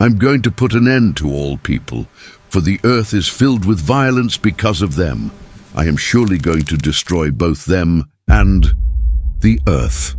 I'm going to put an end to all people, for the earth is filled with violence because of them. I am surely going to destroy both them and the earth.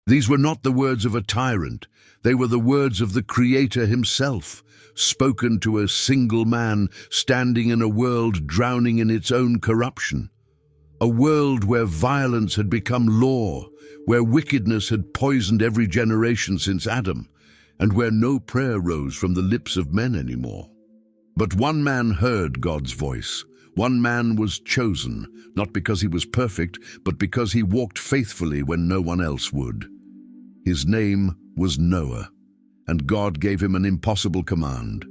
These were not the words of a tyrant. They were the words of the Creator himself, spoken to a single man standing in a world drowning in its own corruption. A world where violence had become law, where wickedness had poisoned every generation since Adam, and where no prayer rose from the lips of men anymore. But one man heard God's voice. One man was chosen, not because he was perfect, but because he walked faithfully when no one else would. His name was Noah, and God gave him an impossible command: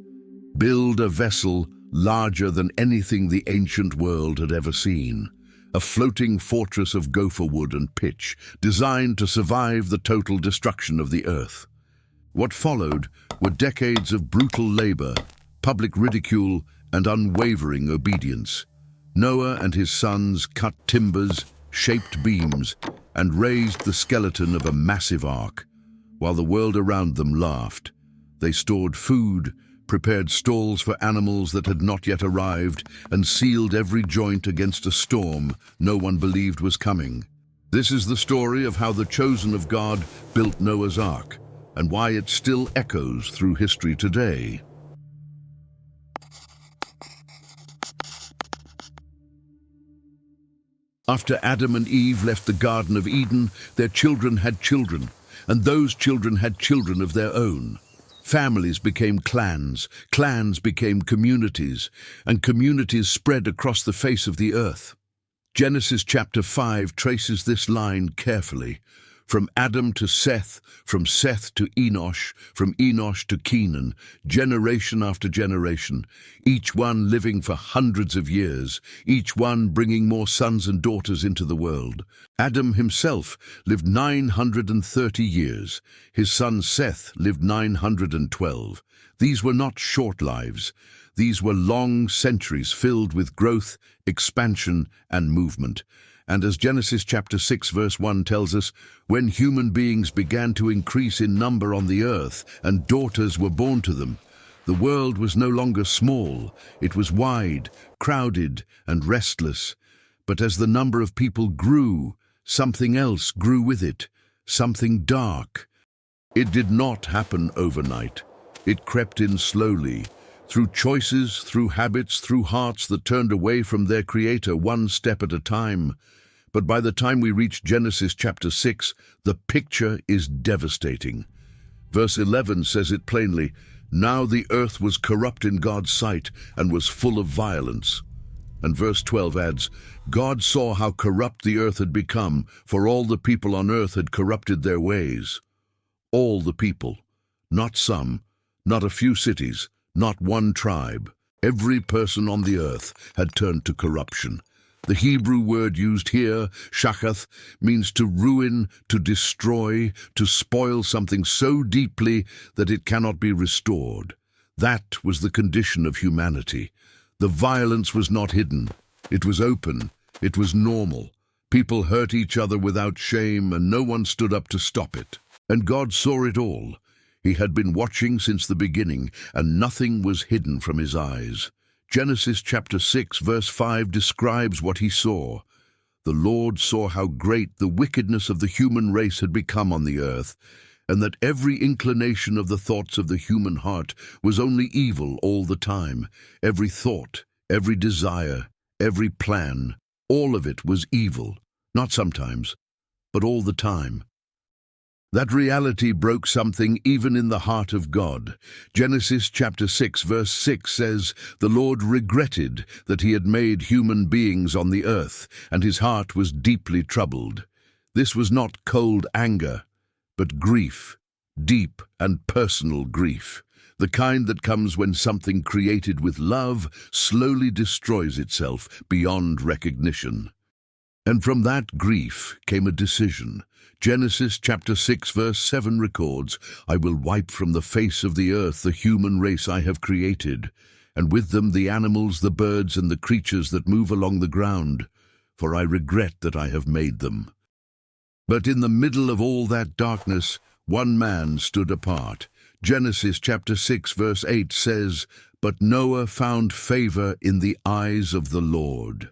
build a vessel larger than anything the ancient world had ever seen, a floating fortress of gopher wood and pitch, designed to survive the total destruction of the earth. What followed were decades of brutal labor, public ridicule, and unwavering obedience. Noah and his sons cut timbers, shaped beams, and raised the skeleton of a massive ark. While the world around them laughed, they stored food, prepared stalls for animals that had not yet arrived, and sealed every joint against a storm no one believed was coming. This is the story of how the chosen of God built Noah's Ark, and why it still echoes through history today. After Adam and Eve left the Garden of Eden, their children had children, and those children had children of their own. Families became clans, clans became communities, and communities spread across the face of the earth. Genesis chapter 5 traces this line carefully. From Adam to Seth, from Seth to Enosh, from Enosh to Kenan, generation after generation, each one living for hundreds of years, each one bringing more sons and daughters into the world. Adam himself lived 930 years. His son Seth lived 912. These were not short lives. These were long centuries filled with growth, expansion, and movement. And as Genesis chapter 6 verse 1 tells us, when human beings began to increase in number on the earth and daughters were born to them, the world was no longer small. It was wide, crowded, and restless. But as the number of people grew, something else grew with it, something dark. It did not happen overnight. It crept in slowly, through choices, through habits, through hearts that turned away from their Creator one step at a time. But by the time we reach Genesis chapter 6, the picture is devastating. Verse 11 says it plainly, "Now the earth was corrupt in God's sight and was full of violence." And verse 12 adds, "God saw how corrupt the earth had become, for all the people on earth had corrupted their ways." All the people, not some, not a few cities, not one tribe. Every person on the earth had turned to corruption. The Hebrew word used here, shachath, means to ruin, to destroy, to spoil something so deeply that it cannot be restored. That was the condition of humanity. The violence was not hidden. It was open. It was normal. People hurt each other without shame, and no one stood up to stop it. And God saw it all. He had been watching since the beginning, and nothing was hidden from his eyes. Genesis chapter 6 verse 5 describes what he saw. The Lord saw how great the wickedness of the human race had become on the earth, and that every inclination of the thoughts of the human heart was only evil all the time. Every thought, every desire, every plan, all of it was evil, not sometimes, but all the time. That reality broke something even in the heart of God. Genesis chapter 6 verse 6 says, "The Lord regretted that he had made human beings on the earth, and his heart was deeply troubled." This was not cold anger, but grief, deep and personal grief, the kind that comes when something created with love slowly destroys itself beyond recognition. And from that grief came a decision. Genesis chapter 6 verse 7 records, "I will wipe from the face of the earth the human race I have created, and with them the animals, the birds, and the creatures that move along the ground, for I regret that I have made them." But in the middle of all that darkness, one man stood apart. Genesis chapter 6 verse 8 says, "But Noah found favor in the eyes of the Lord."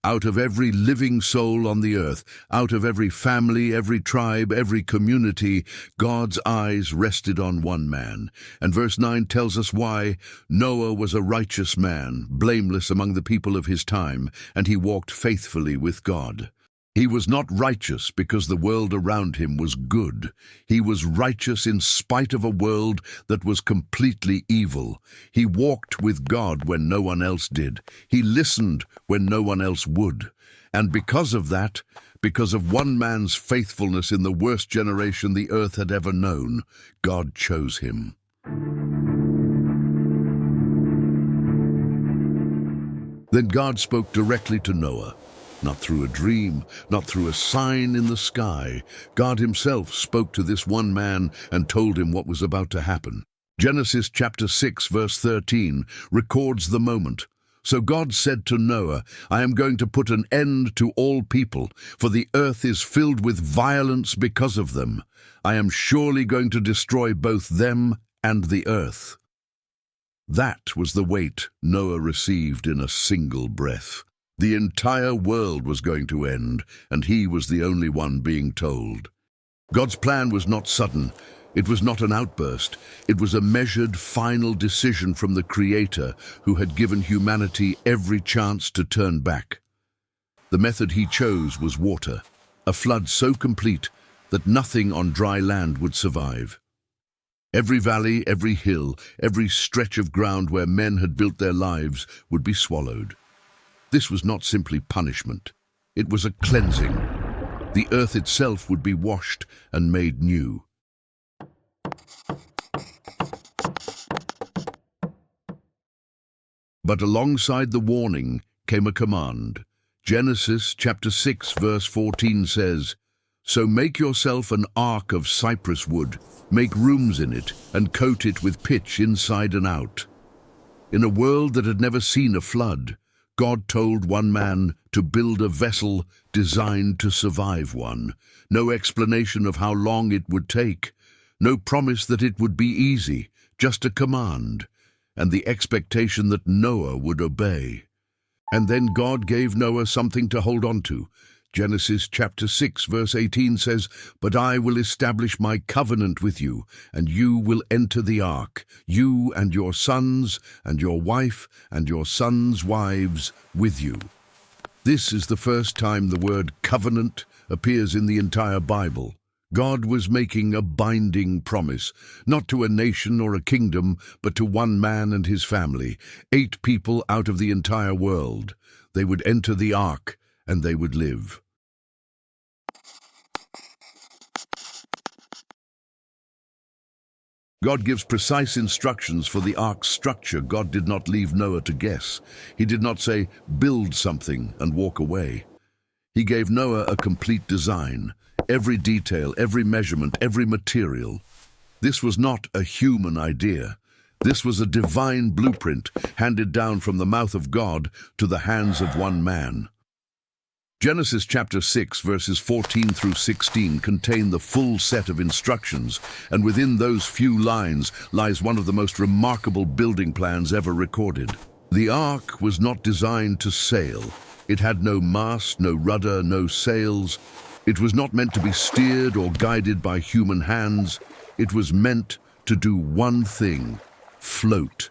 Out of every living soul on the earth, out of every family, every tribe, every community, God's eyes rested on one man. And verse 9 tells us why. Noah was a righteous man, blameless among the people of his time, and he walked faithfully with God. He was not righteous because the world around him was good. He was righteous in spite of a world that was completely evil. He walked with God when no one else did. He listened when no one else would. And because of that, because of one man's faithfulness in the worst generation the earth had ever known, God chose him. Then God spoke directly to Noah. Not through a dream, not through a sign in the sky. God himself spoke to this one man and told him what was about to happen. Genesis chapter 6 verse 13 records the moment. "So God said to Noah, I am going to put an end to all people, for the earth is filled with violence because of them. I am surely going to destroy both them and the earth." That was the weight Noah received in a single breath. The entire world was going to end, and he was the only one being told. God's plan was not sudden. It was not an outburst. It was a measured, final decision from the Creator, who had given humanity every chance to turn back. The method he chose was water, a flood so complete that nothing on dry land would survive. Every valley, every hill, every stretch of ground where men had built their lives would be swallowed. This was not simply punishment. It was a cleansing. The earth itself would be washed and made new. But alongside the warning came a command. Genesis chapter 6 verse 14 says, "So make yourself an ark of cypress wood, make rooms in it, and coat it with pitch inside and out." In a world that had never seen a flood, God told one man to build a vessel designed to survive one. No explanation of how long it would take. No promise that it would be easy, just a command, and the expectation that Noah would obey. And then God gave Noah something to hold on to. Genesis chapter 6 verse 18 says, "But I will establish my covenant with you, and you will enter the ark, you and your sons, and your wife, and your sons' wives with you." This is the first time the word covenant appears in the entire Bible. God was making a binding promise, not to a nation or a kingdom, but to one man and his family, 8 people out of the entire world. They would enter the ark, and they would live. God gives precise instructions for the ark's structure. God did not leave Noah to guess. He did not say, "Build something and walk away." He gave Noah a complete design, every detail, every measurement, every material. This was not a human idea. This was a divine blueprint handed down from the mouth of God to the hands of one man. Genesis chapter 6 verses 14 through 16 contain the full set of instructions, and within those few lines lies one of the most remarkable building plans ever recorded. The ark was not designed to sail. It had no mast, no rudder, no sails. It was not meant to be steered or guided by human hands. It was meant to do one thing: float,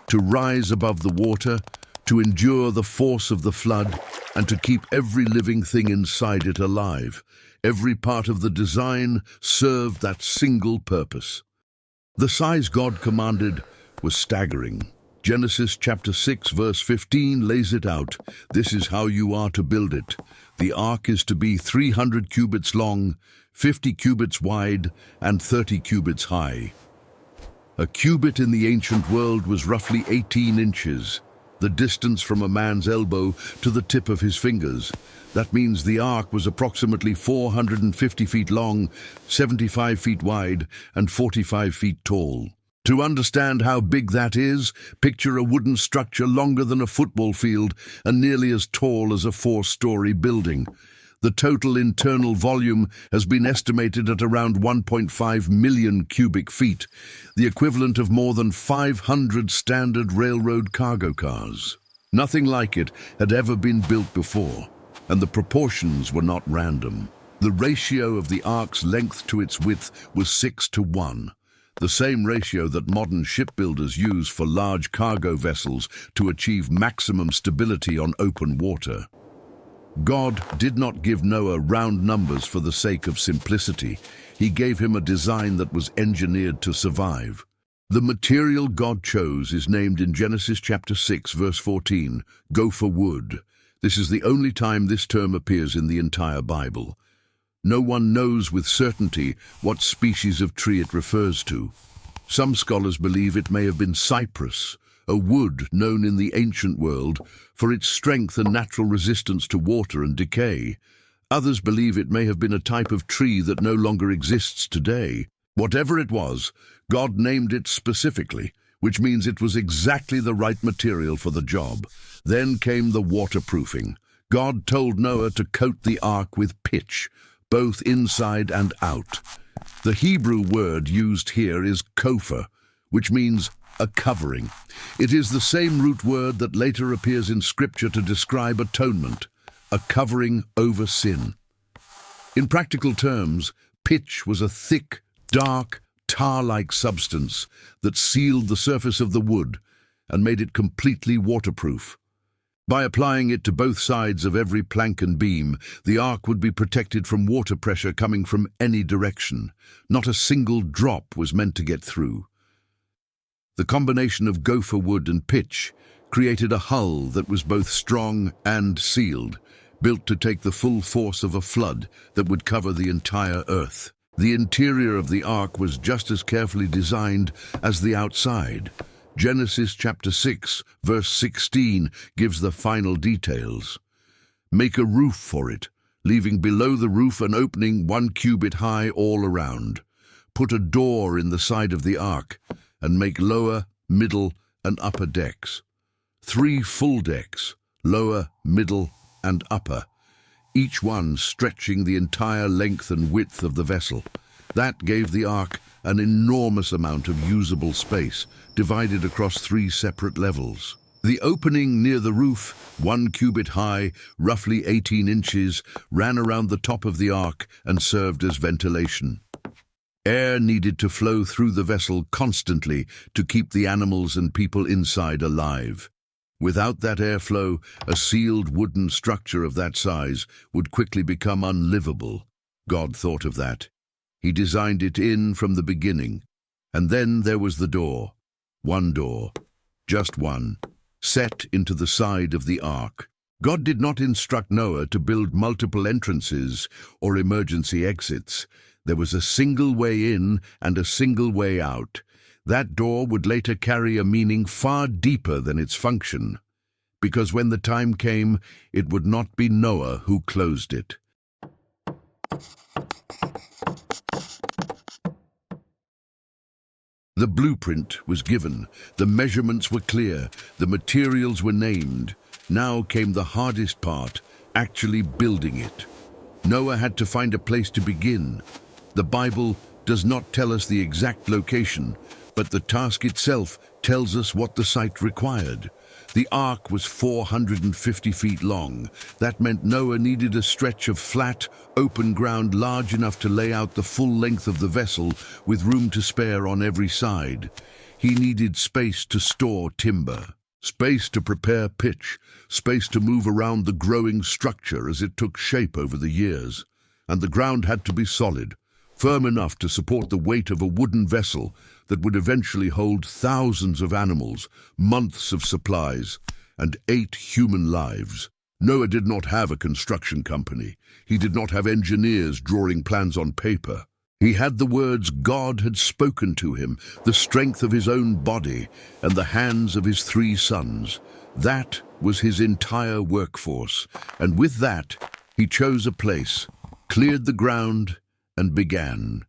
to rise above the water, to endure the force of the flood, and to keep every living thing inside it alive. Every part of the design served that single purpose. The size God commanded was staggering. Genesis chapter 6 verse 15 lays it out. This is how you are to build it. The ark is to be 300 cubits long, 50 cubits wide, and 30 cubits high. A cubit in the ancient world was roughly 18 inches, the distance from a man's elbow to the tip of his fingers. That means the ark was approximately 450 feet long, 75 feet wide, and 45 feet tall. To understand how big that is, picture a wooden structure longer than a football field and nearly as tall as a 4-story building. The total internal volume has been estimated at around 1.5 million cubic feet, the equivalent of more than 500 standard railroad cargo cars. Nothing like it had ever been built before, and the proportions were not random. The ratio of the ark's length to its width was 6:1, the same ratio that modern shipbuilders use for large cargo vessels to achieve maximum stability on open water. God did not give Noah round numbers for the sake of simplicity. He gave him a design that was engineered to survive. The material God chose is named in Genesis chapter 6 verse 14, gopher wood. This is the only time this term appears in the entire Bible. No one knows with certainty what species of tree it refers to. Some scholars believe it may have been cypress, a wood known in the ancient world for its strength and natural resistance to water and decay. Others believe it may have been a type of tree that no longer exists today. Whatever it was, God named it specifically, which means it was exactly the right material for the job. Then came the waterproofing. God told Noah to coat the ark with pitch, both inside and out. The Hebrew word used here is kopher, which means a covering. It is the same root word that later appears in Scripture to describe atonement, a covering over sin. In practical terms, pitch was a thick, dark, tar-like substance that sealed the surface of the wood and made it completely waterproof. By applying it to both sides of every plank and beam, the ark would be protected from water pressure coming from any direction. Not a single drop was meant to get through. The combination of gopher wood and pitch created a hull that was both strong and sealed, built to take the full force of a flood that would cover the entire earth. The interior of the ark was just as carefully designed as the outside. Genesis chapter 6, verse 16 gives the final details. Make a roof for it, leaving below the roof an opening 1 cubit high all around. Put a door in the side of the ark, and make lower, middle, and upper decks. 3 full decks, lower, middle, and upper, each one stretching the entire length and width of the vessel. That gave the ark an enormous amount of usable space, divided across 3 separate levels. The opening near the roof, 1 cubit high, roughly 18 inches, ran around the top of the ark and served as ventilation. Air needed to flow through the vessel constantly to keep the animals and people inside alive. Without that airflow, a sealed wooden structure of that size would quickly become unlivable. God thought of that. He designed it in from the beginning. And then there was the door. 1 door, just one, set into the side of the ark. God did not instruct Noah to build multiple entrances or emergency exits. There was a single way in and a single way out. That door would later carry a meaning far deeper than its function, because when the time came, it would not be Noah who closed it. The blueprint was given, the measurements were clear, the materials were named. Now came the hardest part, actually building it. Noah had to find a place to begin. The Bible does not tell us the exact location, but the task itself tells us what the site required. The ark was 450 feet long. That meant Noah needed a stretch of flat, open ground large enough to lay out the full length of the vessel with room to spare on every side. He needed space to store timber, space to prepare pitch, space to move around the growing structure as it took shape over the years. And the ground had to be solid, firm enough to support the weight of a wooden vessel that would eventually hold thousands of animals, months of supplies, and 8 human lives. Noah did not have a construction company. He did not have engineers drawing plans on paper. He had the words God had spoken to him, the strength of his own body, and the hands of his 3 sons. That was his entire workforce, and with that, he chose a place, cleared the ground, and began.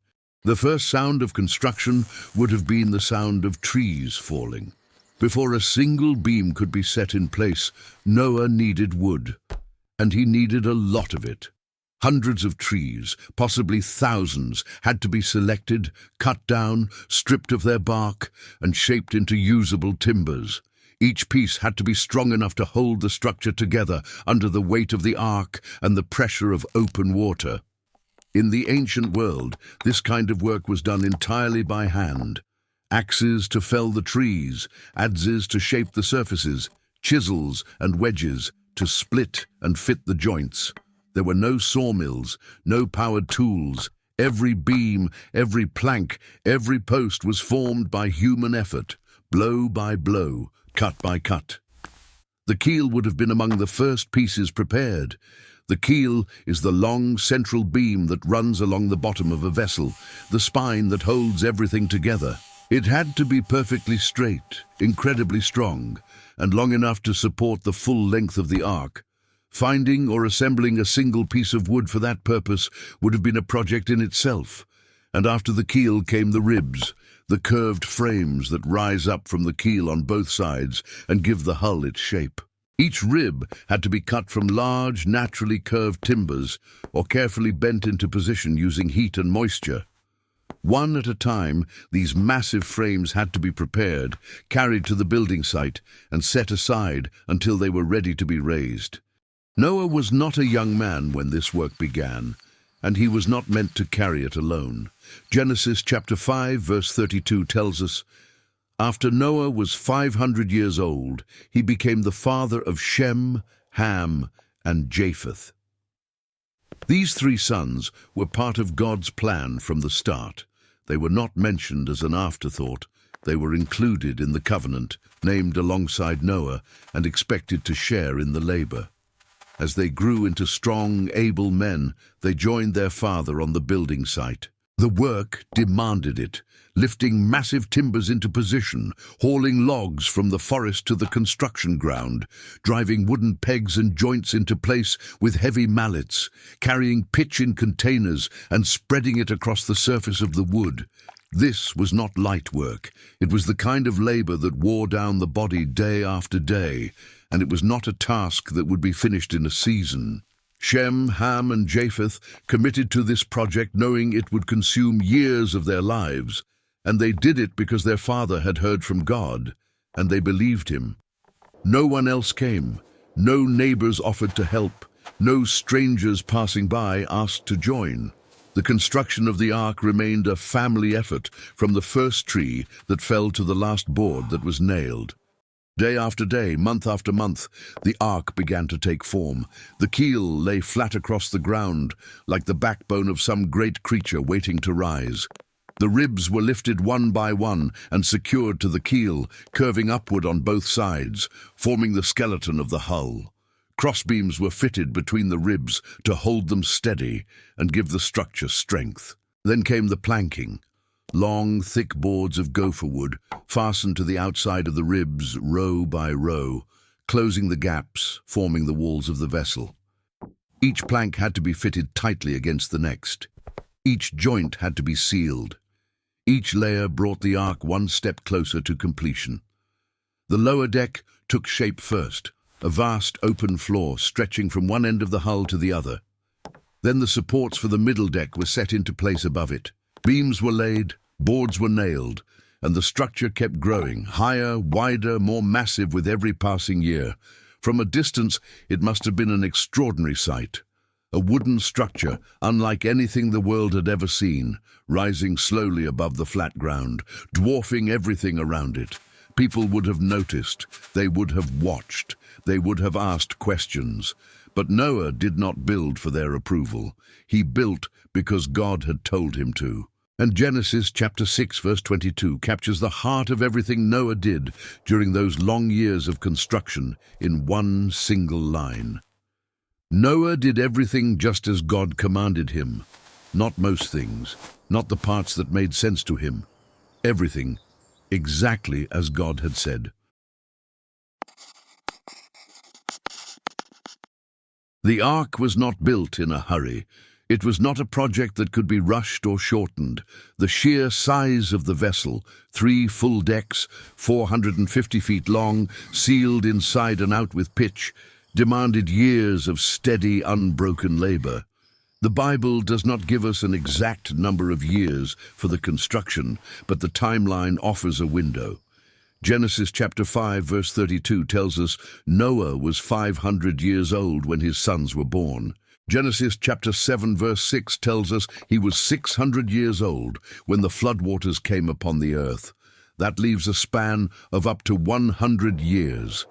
The first sound of construction would have been the sound of trees falling. Before a single beam could be set in place, Noah needed wood, and he needed a lot of it. Hundreds of trees, possibly thousands, had to be selected, cut down, stripped of their bark, and shaped into usable timbers. Each piece had to be strong enough to hold the structure together under the weight of the ark and the pressure of open water. In the ancient world, this kind of work was done entirely by hand. Axes to fell the trees, adzes to shape the surfaces, chisels and wedges to split and fit the joints. There were no sawmills, no powered tools. Every beam, every plank, every post was formed by human effort, blow by blow, cut by cut. The keel would have been among the first pieces prepared. The keel is the long central beam that runs along the bottom of a vessel, the spine that holds everything together. It had to be perfectly straight, incredibly strong, and long enough to support the full length of the ark. Finding or assembling a single piece of wood for that purpose would have been a project in itself. And after the keel came the ribs, the curved frames that rise up from the keel on both sides and give the hull its shape. Each rib had to be cut from large, naturally curved timbers or carefully bent into position using heat and moisture. One at a time, these massive frames had to be prepared, carried to the building site, and set aside until they were ready to be raised. Noah was not a young man when this work began, and he was not meant to carry it alone. Genesis chapter 5, verse 32 tells us, "After Noah was 500 years old, he became the father of Shem, Ham, and Japheth." These 3 sons were part of God's plan from the start. They were not mentioned as an afterthought. They were included in the covenant, named alongside Noah, and expected to share in the labor. As they grew into strong, able men, they joined their father on the building site. The work demanded it, lifting massive timbers into position, hauling logs from the forest to the construction ground, driving wooden pegs and joints into place with heavy mallets, carrying pitch in containers and spreading it across the surface of the wood. This was not light work. It was the kind of labor that wore down the body day after day, and it was not a task that would be finished in a season. Shem, Ham, and Japheth committed to this project knowing it would consume years of their lives, and they did it because their father had heard from God, and they believed him. No one else came. No neighbors offered to help. No strangers passing by asked to join. The construction of the ark remained a family effort from the first tree that fell to the last board that was nailed. Day after day, month after month, the ark began to take form. The keel lay flat across the ground, like the backbone of some great creature waiting to rise. The ribs were lifted one by one and secured to the keel, curving upward on both sides, forming the skeleton of the hull. Crossbeams were fitted between the ribs to hold them steady and give the structure strength. Then came the planking. Long, thick boards of gopher wood, fastened to the outside of the ribs row by row, closing the gaps, forming the walls of the vessel. Each plank had to be fitted tightly against the next. Each joint had to be sealed. Each layer brought the ark one step closer to completion. The lower deck took shape first. a vast open floor stretching from one end of the hull to the other. Then the supports for the middle deck were set into place above it. Beams were laid, boards were nailed, and the structure kept growing, higher, wider, more massive with every passing year. From a distance, it must have been an extraordinary sight. A wooden structure, unlike anything the world had ever seen, rising slowly above the flat ground, dwarfing everything around it. People would have noticed, they would have watched, they would have asked questions. But Noah did not build for their approval. He built because God had told him to. And Genesis chapter 6 verse 22 captures the heart of everything Noah did during those long years of construction in one single line. Noah did everything just as God commanded him. Not most things, not the parts that made sense to him. Everything, exactly as God had said. The ark was not built in a hurry. It was not a project that could be rushed or shortened. The sheer size of the vessel, 3 full decks, 450 feet long, sealed inside and out with pitch, demanded years of steady, unbroken labor. The Bible does not give us an exact number of years for the construction, but the timeline offers a window. Genesis chapter 5 verse 32 tells us Noah was 500 years old when his sons were born. Genesis chapter 7 verse 6 tells us he was 600 years old when the floodwaters came upon the earth. That leaves a span of up to 100 years.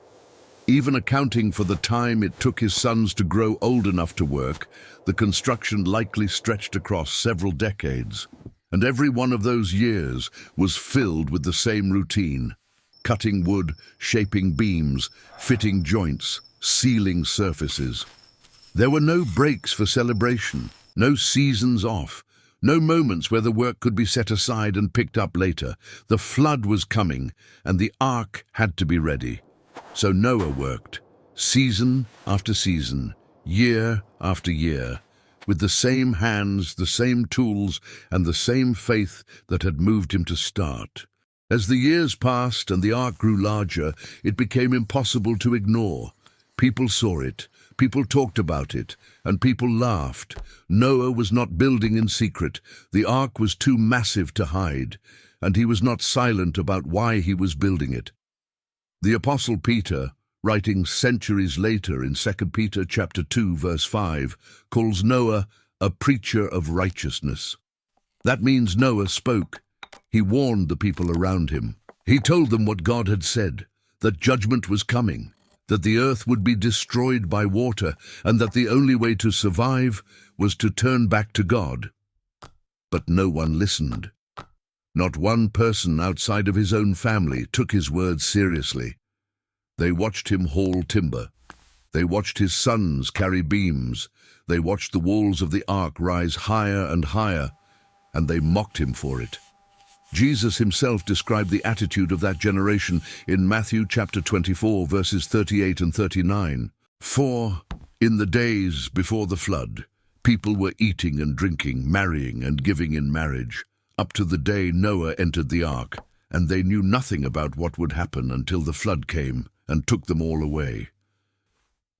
Even accounting for the time it took his sons to grow old enough to work, the construction likely stretched across several decades. And every one of those years was filled with the same routine: cutting wood, shaping beams, fitting joints, sealing surfaces. There were no breaks for celebration, no seasons off, no moments where the work could be set aside and picked up later. The flood was coming, and the ark had to be ready. So Noah worked, season after season, year after year, with the same hands, the same tools, and the same faith that had moved him to start. As the years passed and the ark grew larger, it became impossible to ignore. People saw it, people talked about it, and people laughed. Noah was not building in secret. The ark was too massive to hide, and he was not silent about why he was building it. The Apostle Peter, writing centuries later in 2 Peter chapter 2 verse 5, calls Noah a preacher of righteousness. That means Noah spoke. He warned the people around him. He told them what God had said, that judgment was coming, that the earth would be destroyed by water, and that the only way to survive was to turn back to God. But no one listened. Not one person outside of his own family took his words seriously. They watched him haul timber. They watched his sons carry beams. They watched the walls of the ark rise higher and higher, and they mocked him for it. Jesus himself described the attitude of that generation in Matthew chapter 24, verses 38 and 39. For in the days before the flood, people were eating and drinking, marrying and giving in marriage, up to the day Noah entered the ark, and they knew nothing about what would happen until the flood came and took them all away.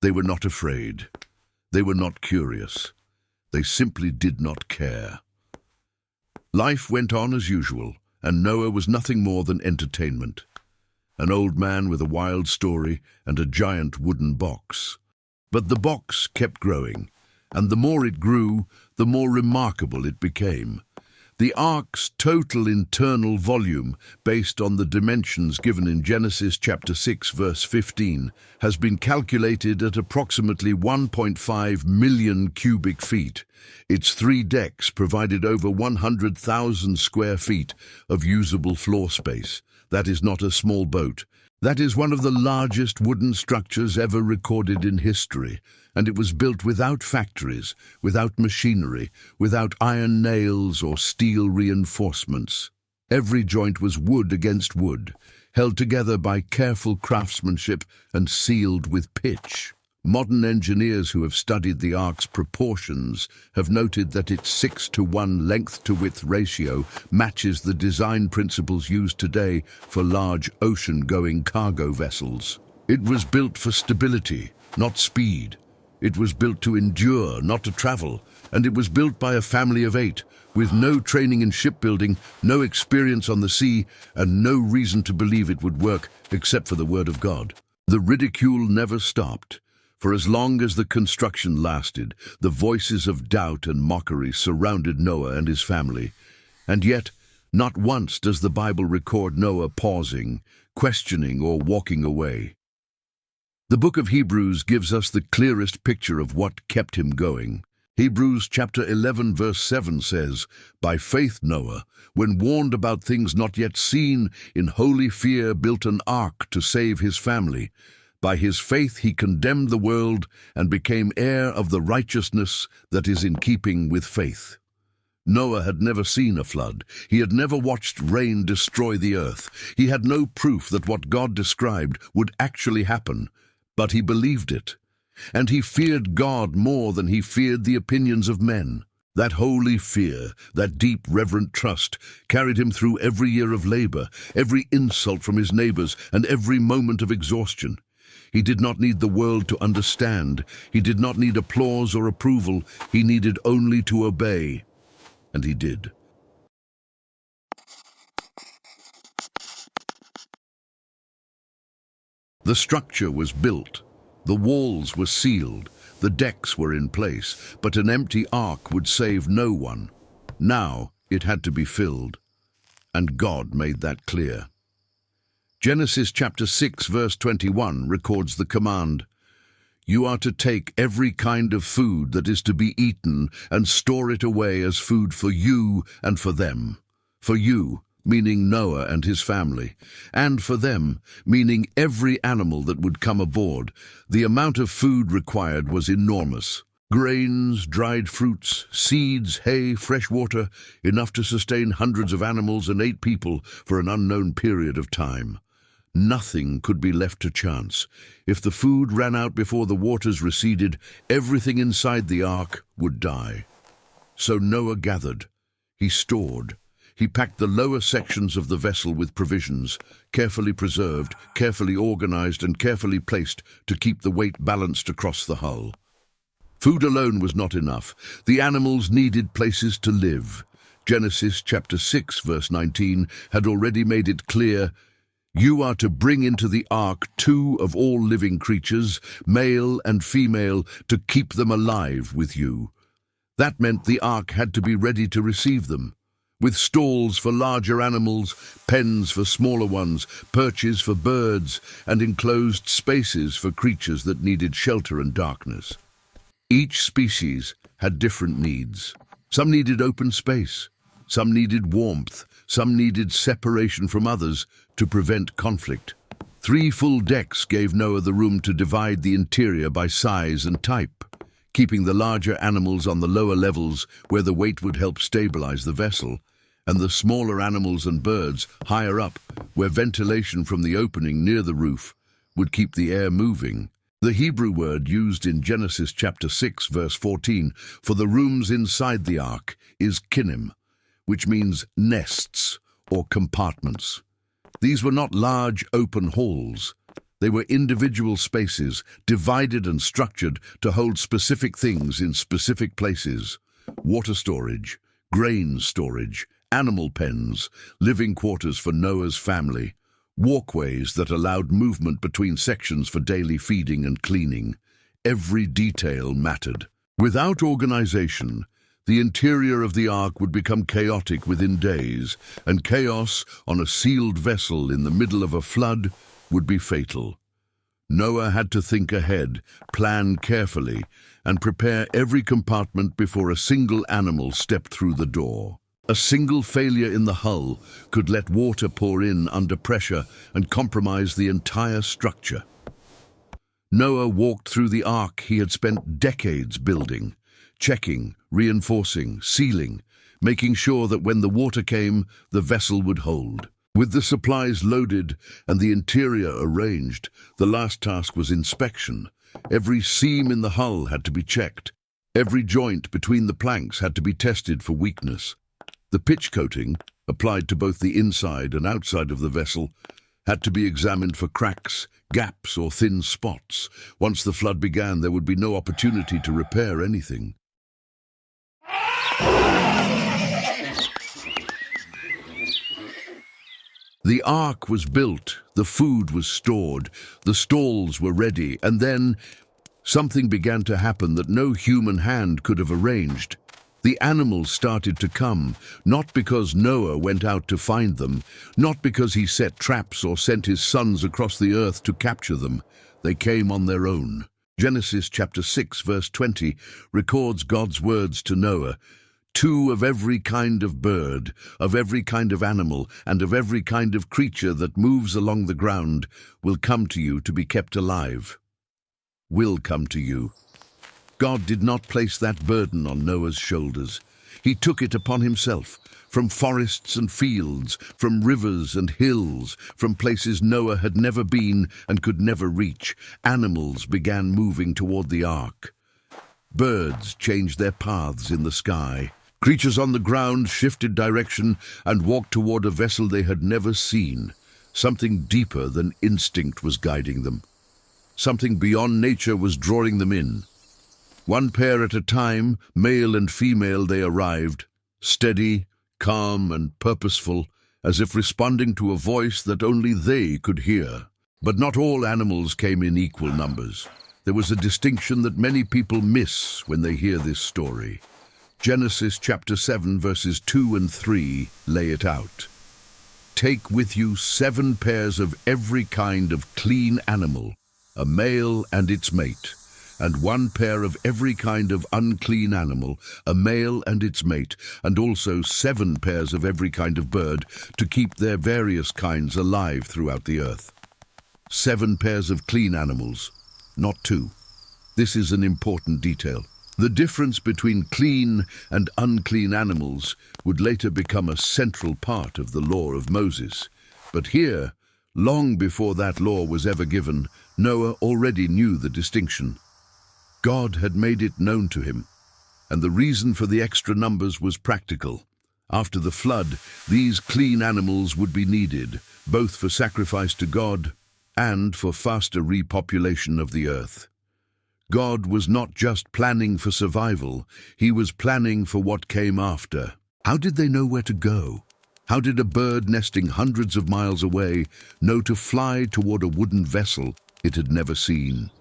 They were not afraid. They were not curious. They simply did not care. Life went on as usual, and Noah was nothing more than entertainment. An old man with a wild story and a giant wooden box. But the box kept growing, and the more it grew, the more remarkable it became. The ark's total internal volume, based on the dimensions given in Genesis chapter 6 verse 15, has been calculated at approximately 1.5 million cubic feet. Its 3 decks provided over 100,000 square feet of usable floor space. That is not a small boat. That is one of the largest wooden structures ever recorded in history, and it was built without factories, without machinery, without iron nails or steel reinforcements. Every joint was wood against wood, held together by careful craftsmanship and sealed with pitch. Modern engineers who have studied the ark's proportions have noted that its 6-to-1 length-to-width ratio matches the design principles used today for large ocean-going cargo vessels. It was built for stability, not speed. It was built to endure, not to travel. And it was built by a family of 8, with no training in shipbuilding, no experience on the sea, and no reason to believe it would work except for the word of God. The ridicule never stopped. For as long as the construction lasted, the voices of doubt and mockery surrounded Noah and his family. And yet, not once does the Bible record Noah pausing, questioning, or walking away. The book of Hebrews gives us the clearest picture of what kept him going. Hebrews chapter 11 verse 7 says, "By faith Noah, when warned about things not yet seen, in holy fear built an ark to save his family. By his faith he condemned the world and became heir of the righteousness that is in keeping with faith." Noah had never seen a flood. He had never watched rain destroy the earth. He had no proof that what God described would actually happen, but he believed it. And he feared God more than he feared the opinions of men. That holy fear, that deep reverent trust, carried him through every year of labor, every insult from his neighbors, and every moment of exhaustion. He did not need the world to understand. He did not need applause or approval. He needed only to obey. And he did. The structure was built. The walls were sealed. The decks were in place. But an empty ark would save no one. Now it had to be filled. And God made that clear. Genesis chapter 6 verse 21 records the command, "You are to take every kind of food that is to be eaten and store it away as food for you and for them." For you, meaning Noah and his family, and for them, meaning every animal that would come aboard. The amount of food required was enormous. Grains, dried fruits, seeds, hay, fresh water, enough to sustain hundreds of animals and 8 people for an unknown period of time. Nothing could be left to chance. If the food ran out before the waters receded, everything inside the ark would die. So Noah gathered. He stored. He packed the lower sections of the vessel with provisions, carefully preserved, carefully organized, and carefully placed to keep the weight balanced across the hull. Food alone was not enough. The animals needed places to live. Genesis chapter 6 verse 19 had already made it clear, "You are to bring into the ark 2 of all living creatures, male and female, to keep them alive with you." That meant the ark had to be ready to receive them, with stalls for larger animals, pens for smaller ones, perches for birds, and enclosed spaces for creatures that needed shelter and darkness. Each species had different needs. Some needed open space, some needed warmth, some needed separation from others to prevent conflict. 3 full decks gave Noah the room to divide the interior by size and type, keeping the larger animals on the lower levels where the weight would help stabilize the vessel, and the smaller animals and birds higher up where ventilation from the opening near the roof would keep the air moving. The Hebrew word used in Genesis chapter 6 verse 14 for the rooms inside the ark is kinim, which means nests or compartments. These were not large open halls. They were individual spaces, divided and structured to hold specific things in specific places. Water storage, grain storage, animal pens, living quarters for Noah's family, walkways that allowed movement between sections for daily feeding and cleaning. Every detail mattered. Without organization, the interior of the ark would become chaotic within days, and chaos on a sealed vessel in the middle of a flood would be fatal. Noah had to think ahead, plan carefully, and prepare every compartment before a single animal stepped through the door. A single failure in the hull could let water pour in under pressure and compromise the entire structure. Noah walked through the ark he had spent decades building, checking, reinforcing, sealing, making sure that when the water came, the vessel would hold. With the supplies loaded and the interior arranged, the last task was inspection. Every seam in the hull had to be checked. Every joint between the planks had to be tested for weakness. The pitch coating, applied to both the inside and outside of the vessel, had to be examined for cracks, gaps or thin spots. Once the flood began, there would be no opportunity to repair anything. The ark was built, the food was stored, the stalls were ready, and then something began to happen that no human hand could have arranged. The animals started to come, not because Noah went out to find them, not because he set traps or sent his sons across the earth to capture them. They came on their own. Genesis chapter 6 verse 20 records God's words to Noah. 2 of every kind of bird, of every kind of animal, and of every kind of creature that moves along the ground will come to you to be kept alive. Will come to you. God did not place that burden on Noah's shoulders. He took it upon himself. From forests and fields, from rivers and hills, from places Noah had never been and could never reach, animals began moving toward the ark. Birds changed their paths in the sky. Creatures on the ground shifted direction and walked toward a vessel they had never seen. Something deeper than instinct was guiding them. Something beyond nature was drawing them in. One pair at a time, male and female, they arrived, steady, calm and purposeful, as if responding to a voice that only they could hear. But not all animals came in equal numbers. There was a distinction that many people miss when they hear this story. Genesis chapter 7 verses 2 and 3 lay it out. Take with you 7 pairs of every kind of clean animal, a male and its mate, and 1 pair of every kind of unclean animal, a male and its mate, and also 7 pairs of every kind of bird, to keep their various kinds alive throughout the earth. 7 pairs of clean animals, not 2. This is an important detail. The difference between clean and unclean animals would later become a central part of the law of Moses. But here, long before that law was ever given, Noah already knew the distinction. God had made it known to him, and the reason for the extra numbers was practical. After the flood, these clean animals would be needed, both for sacrifice to God and for faster repopulation of the earth. God was not just planning for survival, he was planning for what came after. How did they know where to go? How did a bird nesting hundreds of miles away know to fly toward a wooden vessel it had never seen?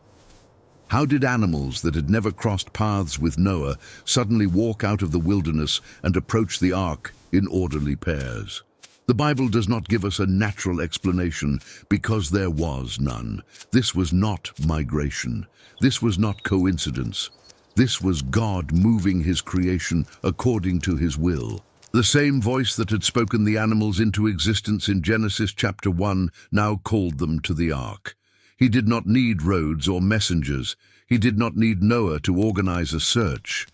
How did animals that had never crossed paths with Noah suddenly walk out of the wilderness and approach the ark in orderly pairs? The Bible does not give us a natural explanation because there was none. This was not migration. This was not coincidence. This was God moving his creation according to his will. The same voice that had spoken the animals into existence in Genesis chapter 1 now called them to the ark. He did not need roads or messengers. He did not need Noah to organize a search.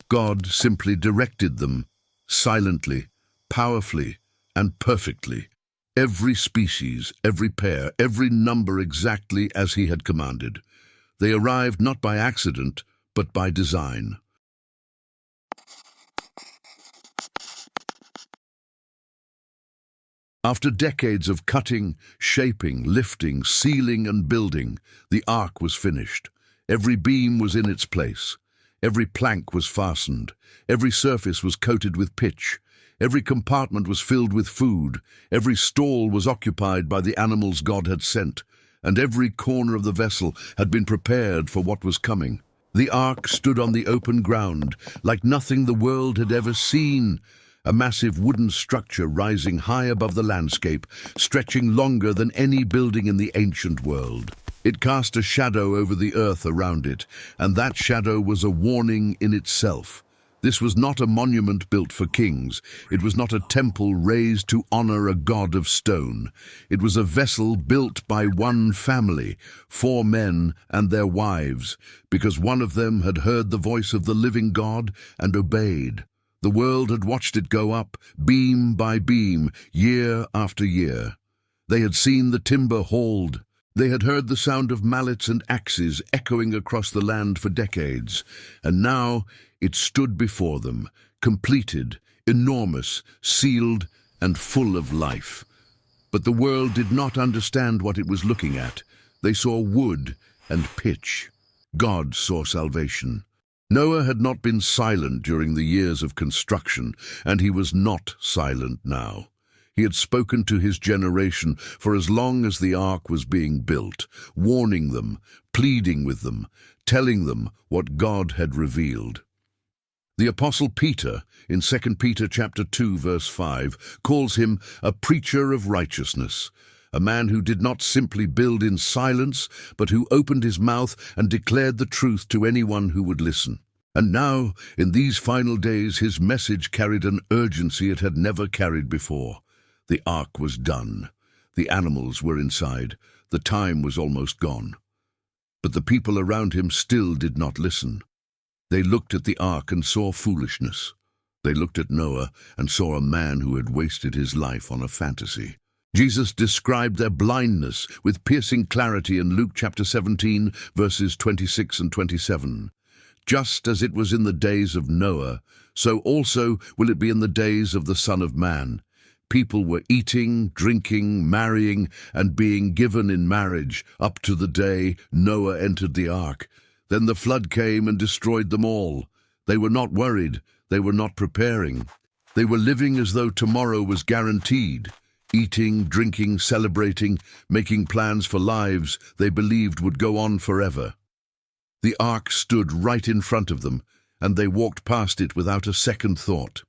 God simply directed them, silently, powerfully, and perfectly. Every species, every pair, every number exactly as he had commanded. They arrived not by accident, but by design. After decades of cutting, shaping, lifting, sealing, and building, the ark was finished. Every beam was in its place. Every plank was fastened. Every surface was coated with pitch. Every compartment was filled with food. Every stall was occupied by the animals God had sent. And every corner of the vessel had been prepared for what was coming. The ark stood on the open ground, like nothing the world had ever seen. A massive wooden structure rising high above the landscape, stretching longer than any building in the ancient world. It cast a shadow over the earth around it, and that shadow was a warning in itself. This was not a monument built for kings. It was not a temple raised to honor a god of stone. It was a vessel built by one family, 4 men and their wives, because one of them had heard the voice of the living God and obeyed. The world had watched it go up, beam by beam, year after year. They had seen the timber hauled. They had heard the sound of mallets and axes echoing across the land for decades, and now it stood before them, completed, enormous, sealed, and full of life. But the world did not understand what it was looking at. They saw wood and pitch. God saw salvation. Noah had not been silent during the years of construction, and he was not silent now. He had spoken to his generation for as long as the ark was being built, warning them, pleading with them, telling them what God had revealed. The Apostle Peter, in 2 Peter chapter 2, verse 5, calls him a preacher of righteousness, a man who did not simply build in silence, but who opened his mouth and declared the truth to anyone who would listen. And now, in these final days, his message carried an urgency it had never carried before. The ark was done. The animals were inside. The time was almost gone. But the people around him still did not listen. They looked at the ark and saw foolishness. They looked at Noah and saw a man who had wasted his life on a fantasy. Jesus described their blindness with piercing clarity in Luke chapter 17, verses 26 and 27. Just as it was in the days of Noah, so also will it be in the days of the Son of Man. People were eating, drinking, marrying, and being given in marriage up to the day Noah entered the ark. Then the flood came and destroyed them all. They were not worried. They were not preparing. They were living as though tomorrow was guaranteed. Eating, drinking, celebrating, making plans for lives they believed would go on forever. The ark stood right in front of them, and they walked past it without a second thought.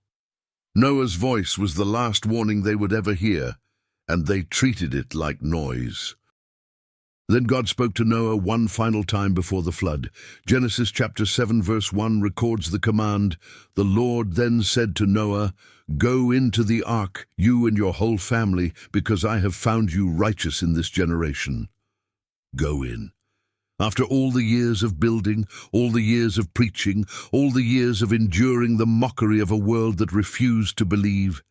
Noah's voice was the last warning they would ever hear, and they treated it like noise. Then God spoke to Noah one final time before the flood. Genesis chapter 7 verse 1 records the command, "The Lord then said to Noah, 'Go into the ark, you and your whole family, because I have found you righteous in this generation.'" Go in. After all the years of building, all the years of preaching, all the years of enduring the mockery of a world that refused to believe,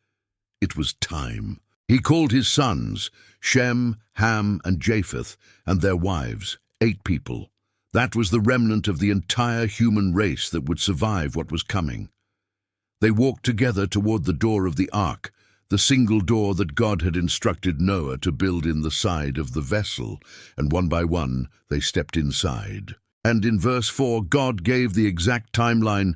it was time. He called his sons, Shem, Ham, and Japheth, and their wives, 8 people. That was the remnant of the entire human race that would survive what was coming. They walked together toward the door of the ark, the single door that God had instructed Noah to build in the side of the vessel, and one by one they stepped inside. And in verse 4, God gave the exact timeline.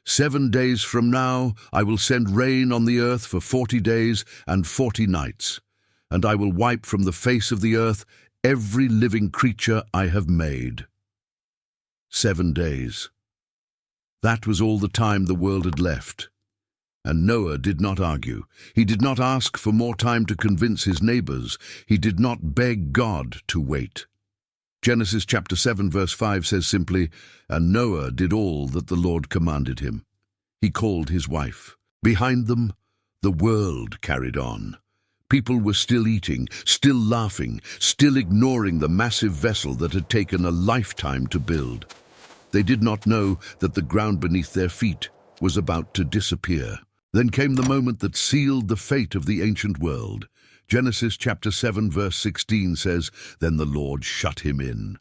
7 days from now I will send rain on the earth for 40 days and 40 nights, and I will wipe from the face of the earth every living creature I have made. 7 days. That was all the time the world had left. And Noah did not argue. He did not ask for more time to convince his neighbors. He did not beg God to wait. Genesis chapter 7 verse 5 says simply, "And Noah did all that the Lord commanded him." He called his wife. Behind them, the world carried on. People were still eating, still laughing, still ignoring the massive vessel that had taken a lifetime to build. They did not know that the ground beneath their feet was about to disappear. Then came the moment that sealed the fate of the ancient world. Genesis chapter 7 verse 16 says, "Then the Lord shut him in."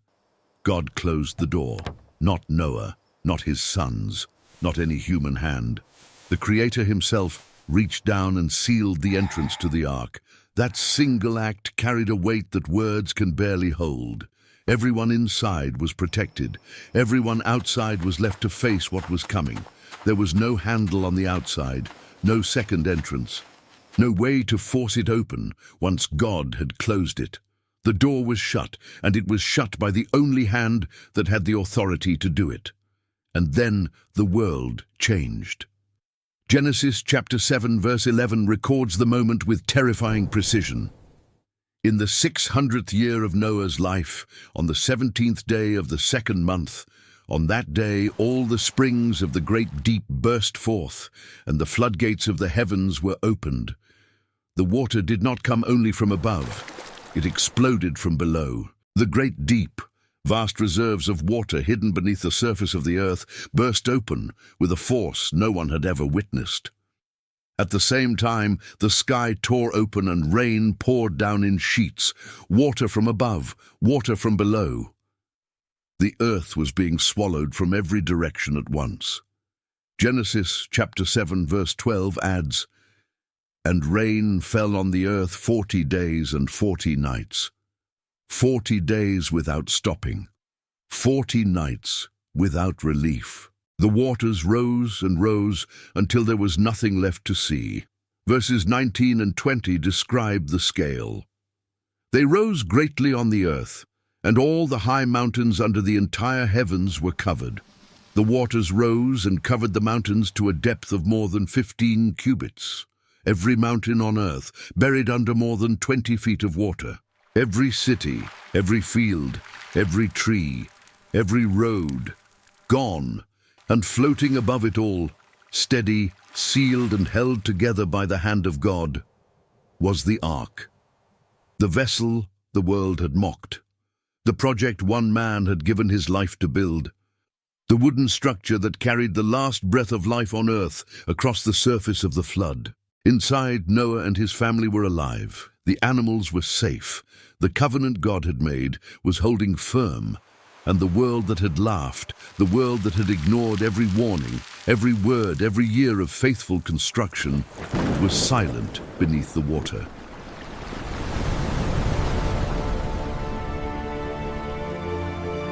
God closed the door, not Noah, not his sons, not any human hand. The Creator himself reached down and sealed the entrance to the ark. That single act carried a weight that words can barely hold. Everyone inside was protected. Everyone outside was left to face what was coming. There was no handle on the outside, no second entrance, no way to force it open once God had closed it. The door was shut, and it was shut by the only hand that had the authority to do it. And then the world changed. Genesis chapter 7 verse 11 records the moment with terrifying precision. In the 600th year of Noah's life, on the 17th day of the 2nd month, on that day all the springs of the great deep burst forth, and the floodgates of the heavens were opened. The water did not come only from above, it exploded from below. The great deep, vast reserves of water hidden beneath the surface of the earth, burst open with a force no one had ever witnessed. At the same time, the sky tore open and rain poured down in sheets, water from above, water from below. The earth was being swallowed from every direction at once. Genesis chapter 7 verse 12 adds, "And rain fell on the earth 40 days and 40 nights. 40 days without stopping. 40 nights without relief. The waters rose and rose until there was nothing left to see. Verses 19 and 20 describe the scale. They rose greatly on the earth, and all the high mountains under the entire heavens were covered. The waters rose and covered the mountains to a depth of more than 15 cubits. Every mountain on earth buried under more than 20 feet of water. Every city, every field, every tree, every road, gone, and floating above it all, steady, sealed and held together by the hand of God, was the ark. The vessel the world had mocked. The project one man had given his life to build. The wooden structure that carried the last breath of life on earth across the surface of the flood. Inside, Noah and his family were alive. The animals were safe. The covenant God had made was holding firm. And the world that had laughed, the world that had ignored every warning, every word, every year of faithful construction, was silent beneath the water.